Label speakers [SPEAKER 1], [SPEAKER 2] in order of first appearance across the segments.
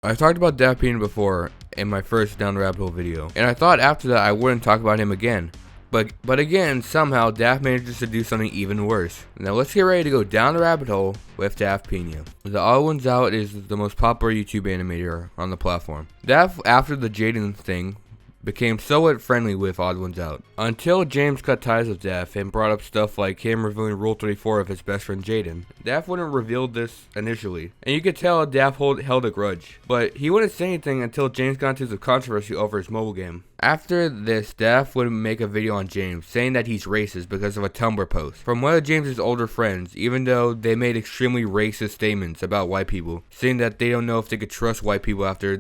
[SPEAKER 1] I talked about Daft Pina before in my first Down the Rabbit Hole video, and I thought after that I wouldn't talk about him again. But again, somehow Daft manages to do something even worse. Now let's get ready to go down the rabbit hole with Daft Pina. The Odd Ones Out is the most popular YouTube animator on the platform. Daft, after the Jaden thing, became somewhat friendly with Odd Ones Out, until James cut ties with Daft and brought up stuff like him revealing Rule 34 of his best friend Jaden. Daft wouldn't reveal this initially, and you could tell Daft held a grudge, but he wouldn't say anything until James got into the controversy over his mobile game. After this, Daft would make a video on James, saying that he's racist because of a Tumblr post from one of James's older friends, even though they made extremely racist statements about white people, saying that they don't know if they could trust white people after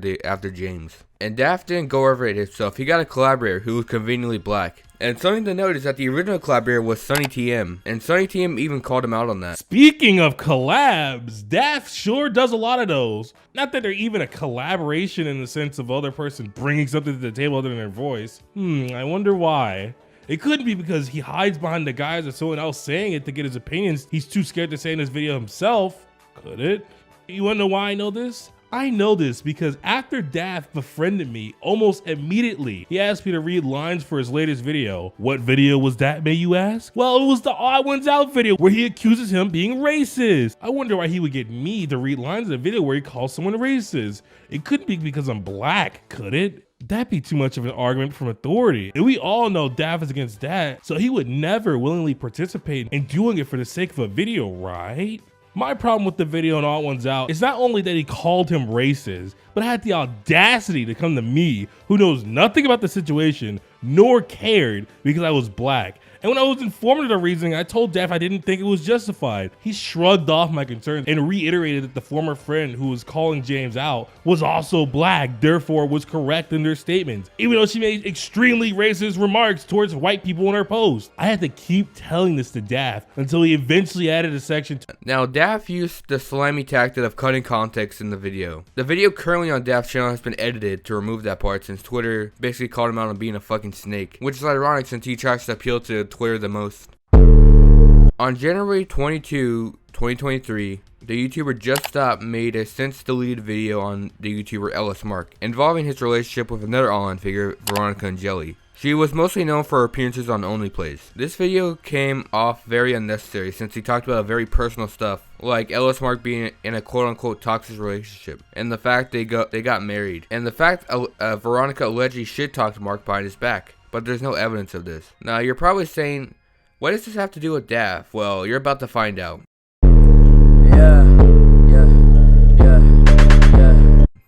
[SPEAKER 1] James. And Daft didn't go over it himself. He got a collaborator who was conveniently black. And something to note is that the original collaborator was Sunny TM, and Sunny TM even called him out on that.
[SPEAKER 2] Speaking of collabs, Daft sure does a lot of those. Not that they're even a collaboration in the sense of other person bringing something to the table other than their voice. I wonder why. It couldn't be because he hides behind the guise of someone else saying it to get his opinions. He's too scared to say in his video himself. Could it? You wanna know why I know this? I know this because after Daft befriended me, almost immediately, he asked me to read lines for his latest video. What video was that, may you ask? Well, it was the Odd Ones Out video where he accuses him being racist. I wonder why he would get me to read lines in a video where he calls someone racist. It couldn't be because I'm black, could it? That'd be too much of an argument from authority. And we all know Daft is against that, so he would never willingly participate in doing it for the sake of a video, right? My problem with the video on Odd Ones Out is not only that he called him racist, but had the audacity to come to me, who knows nothing about the situation, nor cared because I was black. And when I was informed of the reasoning, I told Daft I didn't think it was justified. He shrugged off my concerns and reiterated that the former friend who was calling James out was also black, therefore was correct in their statements, even though she made extremely racist remarks towards white people in her post. I had to keep telling this to Daft until he eventually added a section.
[SPEAKER 1] Now, Daft used the slimy tactic of cutting context in the video. The video currently on Daft's channel has been edited to remove that part since Twitter basically called him out on being a fucking snake, which is ironic since he tries to appeal to Twitter the most. On January 22, 2023, the YouTuber Just Stop made a since deleted video on the YouTuber Ellis Mark involving his relationship with another online figure, Veronica and Jelly. She was mostly known for her appearances on Only Plays. This video came off very unnecessary since he talked about very personal stuff, like Ellis Mark being in a quote-unquote toxic relationship, and the fact they got married, and the fact Veronica allegedly shit-talked Mark behind his back. But there's no evidence of this. Now, you're probably saying, what does this have to do with Daft? Well, you're about to find out.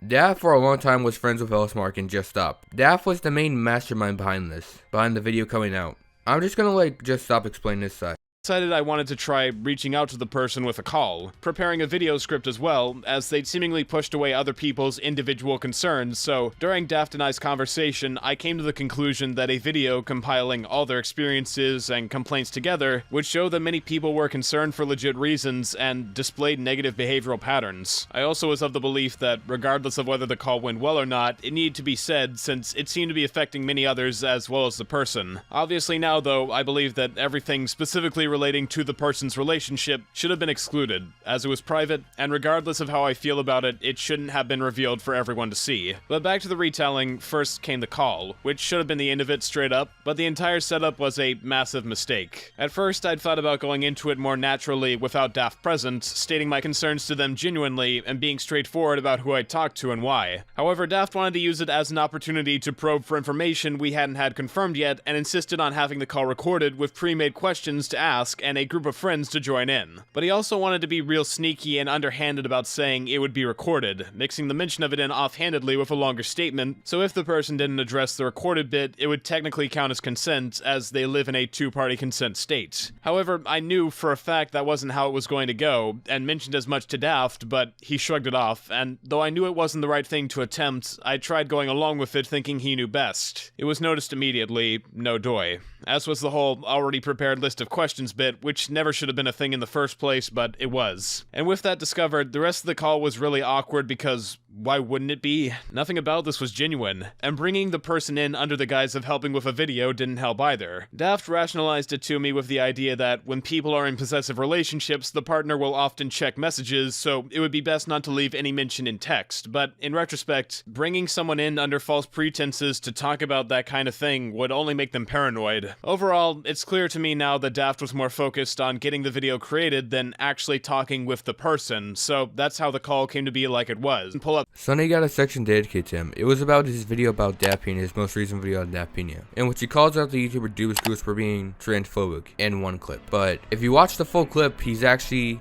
[SPEAKER 1] Daft for a long time was friends with Ellis Mark and Just Stop. Daft was the main mastermind behind the video coming out. I'm just gonna let Just Stop explain this side.
[SPEAKER 3] Decided I wanted to try reaching out to the person with a call, preparing a video script as well, as they'd seemingly pushed away other people's individual concerns, so during Daft and I's conversation, I came to the conclusion that a video compiling all their experiences and complaints together would show that many people were concerned for legit reasons and displayed negative behavioral patterns. I also was of the belief that, regardless of whether the call went well or not, it needed to be said since it seemed to be affecting many others as well as the person. Obviously now, though, I believe that everything specifically relating to the person's relationship should have been excluded, as it was private, and regardless of how I feel about it, it shouldn't have been revealed for everyone to see. But back to the retelling, first came the call, which should have been the end of it straight up, but the entire setup was a massive mistake. At first, I'd thought about going into it more naturally without Daft present, stating my concerns to them genuinely, and being straightforward about who I'd talked to and why. However, Daft wanted to use it as an opportunity to probe for information we hadn't had confirmed yet, and insisted on having the call recorded with pre-made questions to ask and a group of friends to join in. But he also wanted to be real sneaky and underhanded about saying it would be recorded, mixing the mention of it in offhandedly with a longer statement, so if the person didn't address the recorded bit, it would technically count as consent, as they live in a two-party consent state. However, I knew for a fact that wasn't how it was going to go, and mentioned as much to Daft, but he shrugged it off, and though I knew it wasn't the right thing to attempt, I tried going along with it thinking he knew best. It was noticed immediately, no doy. As was the whole already prepared list of questions bit, which never should have been a thing in the first place, but it was. And with that discovered, the rest of the call was really awkward because why wouldn't it be? Nothing about this was genuine, and bringing the person in under the guise of helping with a video didn't help either. Daft rationalized it to me with the idea that when people are in possessive relationships, the partner will often check messages, so it would be best not to leave any mention in text, but in retrospect, bringing someone in under false pretenses to talk about that kind of thing would only make them paranoid. Overall, it's clear to me now that Daft was more focused on getting the video created than actually talking with the person, so that's how the call came to be like it was. Pull up.
[SPEAKER 1] Sonny got a section dedicated to him. It was about his video about Daft Pina, his most recent video on Daft Pina, in which he calls out the YouTuber Dubas Goose for being transphobic in one clip. But if you watch the full clip, he accidentally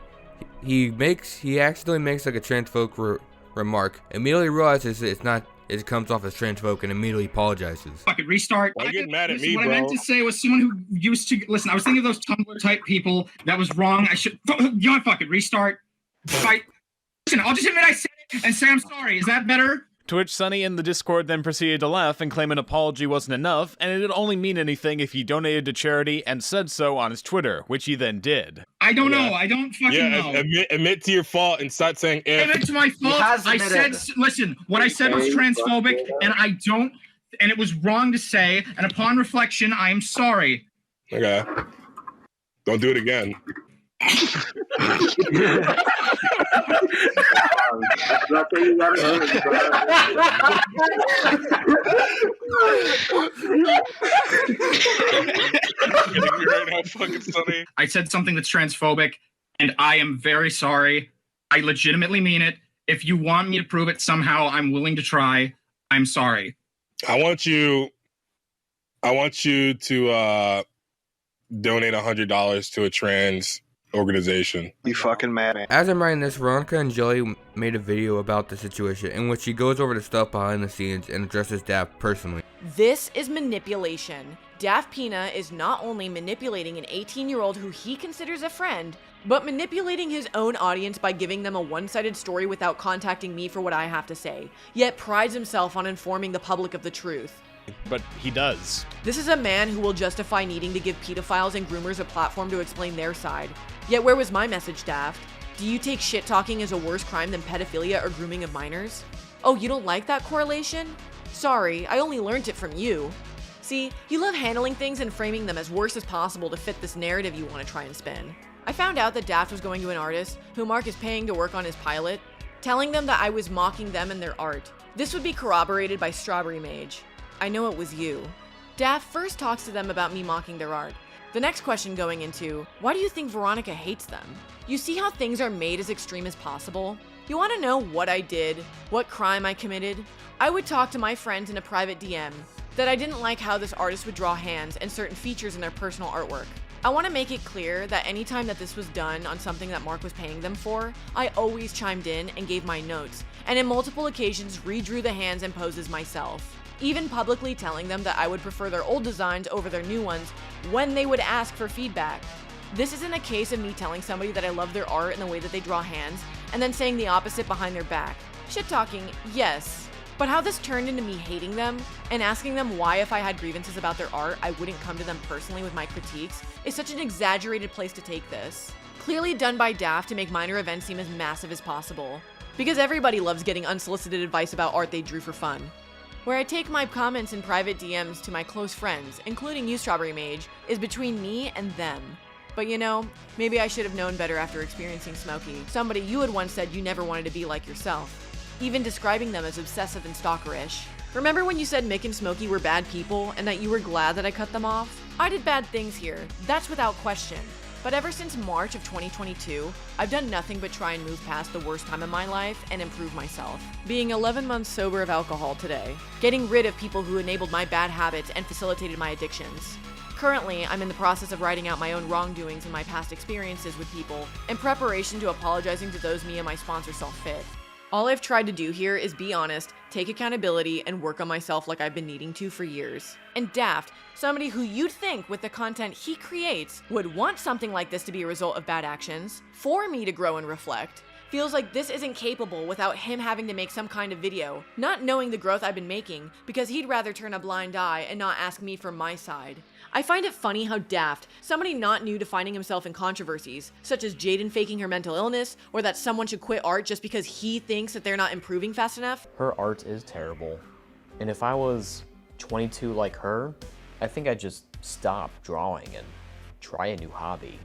[SPEAKER 1] makes like a transphobic remark, immediately realizes it comes off as transphobic, and immediately apologizes.
[SPEAKER 4] Fucking restart.
[SPEAKER 5] Why you getting mad at me,
[SPEAKER 4] What
[SPEAKER 5] bro?
[SPEAKER 4] I meant to say was someone who used to listen. I was thinking of those Tumblr type people. That was wrong. I should. You know what? Fucking restart. Fight. Listen, I'll just admit I said it and say I'm sorry. Is that better?
[SPEAKER 3] To which Sonny in the Discord then proceeded to laugh and claim an apology wasn't enough, and it'd only mean anything if he donated to charity and said so on his Twitter, which he then did.
[SPEAKER 4] I don't know. I don't fucking know.
[SPEAKER 5] Admit to your fault and start saying if.
[SPEAKER 4] Admit to my fault. I said, listen, what I said was transphobic, and I don't, and it was wrong to say, and upon reflection, I am sorry.
[SPEAKER 5] Okay. Don't do it again.
[SPEAKER 4] I said something that's transphobic, and I am very sorry. I legitimately mean it. If you want me to prove it somehow, I'm willing to try. I'm sorry.
[SPEAKER 5] I want you to donate $100 to a trans organization.
[SPEAKER 6] You fucking mad, man.
[SPEAKER 1] As I'm writing this, Veronica and Jelly made a video about the situation in which she goes over the stuff behind the scenes and addresses Daft personally.
[SPEAKER 7] This is manipulation. Daft Pina is not only manipulating an 18-year-old who he considers a friend, but manipulating his own audience by giving them a one-sided story without contacting me for what I have to say, yet prides himself on informing the public of the truth.
[SPEAKER 3] But he does.
[SPEAKER 7] This is a man who will justify needing to give pedophiles and groomers a platform to explain their side. Yet where was my message, Daft? Do you take shit-talking as a worse crime than pedophilia or grooming of minors? Oh, you don't like that correlation? Sorry, I only learned it from you. See, you love handling things and framing them as worse as possible to fit this narrative you want to try and spin. I found out that Daft was going to an artist, who Mark is paying to work on his pilot, telling them that I was mocking them and their art. This would be corroborated by Strawberry Mage. I know it was you. Daft first talks to them about me mocking their art. The next question going into, why do you think Veronica hates them? You see how things are made as extreme as possible? You want to know what I did? What crime I committed? I would talk to my friends in a private DM that I didn't like how this artist would draw hands and certain features in their personal artwork. I want to make it clear that anytime that this was done on something that Mark was paying them for, I always chimed in and gave my notes, and in multiple occasions redrew the hands and poses myself. Even publicly telling them that I would prefer their old designs over their new ones when they would ask for feedback. This isn't a case of me telling somebody that I love their art and the way that they draw hands, and then saying the opposite behind their back. Shit talking, yes. But how this turned into me hating them and asking them why, if I had grievances about their art, I wouldn't come to them personally with my critiques is such an exaggerated place to take this. Clearly done by Daft to make minor events seem as massive as possible. Because everybody loves getting unsolicited advice about art they drew for fun. Where I take my comments in private DMs to my close friends, including you, Strawberry Mage, is between me and them. But you know, maybe I should have known better after experiencing Smokey, somebody you had once said you never wanted to be like yourself. Even describing them as obsessive and stalkerish. Remember when you said Mick and Smokey were bad people and that you were glad that I cut them off? I did bad things here, that's without question. But ever since March of 2022, I've done nothing but try and move past the worst time of my life and improve myself. Being 11 months sober of alcohol today. Getting rid of people who enabled my bad habits and facilitated my addictions. Currently, I'm in the process of writing out my own wrongdoings and my past experiences with people in preparation to apologizing to those me and my sponsor saw fit. All I've tried to do here is be honest, take accountability, and work on myself like I've been needing to for years. And Daft, somebody who you'd think with the content he creates would want something like this to be a result of bad actions, for me to grow and reflect, Feels like this isn't capable without him having to make some kind of video, not knowing the growth I've been making, because he'd rather turn a blind eye and not ask me for my side. I find it funny how Daft, somebody not new to finding himself in controversies, such as Jaden faking her mental illness, or that someone should quit art just because he thinks that they're not improving fast enough.
[SPEAKER 6] Her art is terrible. And if I was 22 like her, I think I'd just stop drawing and try a new hobby.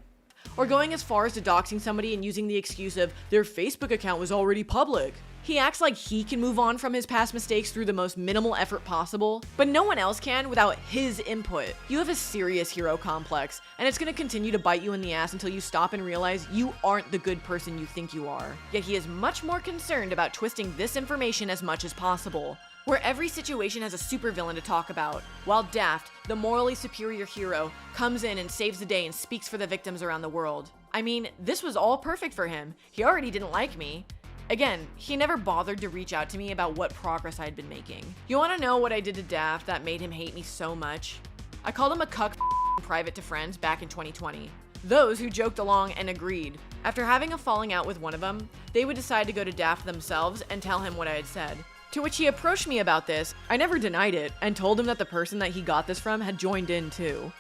[SPEAKER 7] Or going as far as to doxing somebody and using the excuse of their Facebook account was already public. He acts like he can move on from his past mistakes through the most minimal effort possible, but no one else can without his input. You have a serious hero complex, and it's gonna continue to bite you in the ass until you stop and realize you aren't the good person you think you are. Yet he is much more concerned about twisting this information as much as possible, where every situation has a supervillain to talk about, while Daft, the morally superior hero, comes in and saves the day and speaks for the victims around the world. I mean, this was all perfect for him. He already didn't like me. Again, he never bothered to reach out to me about what progress I'd been making. You wanna know what I did to Daft that made him hate me so much? I called him a cuck private to friends back in 2020. Those who joked along and agreed. After having a falling out with one of them, they would decide to go to Daft themselves and tell him what I had said. To which he approached me about this. I never denied it, and told him that the person that he got this from had joined in too.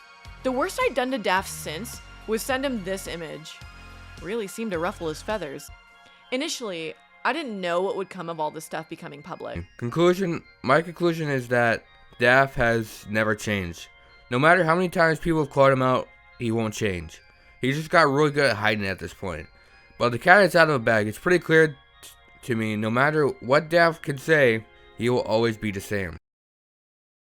[SPEAKER 7] The worst I'd done to Daft since was send him this image. Really seemed to ruffle his feathers. Initially, I didn't know what would come of all this stuff becoming public.
[SPEAKER 1] My conclusion is that Daft has never changed. No matter how many times people have called him out, he won't change. He just got really good at hiding at this point. But the cat is out of the bag. It's pretty clear to me, no matter what Daft can say, he will always be the same.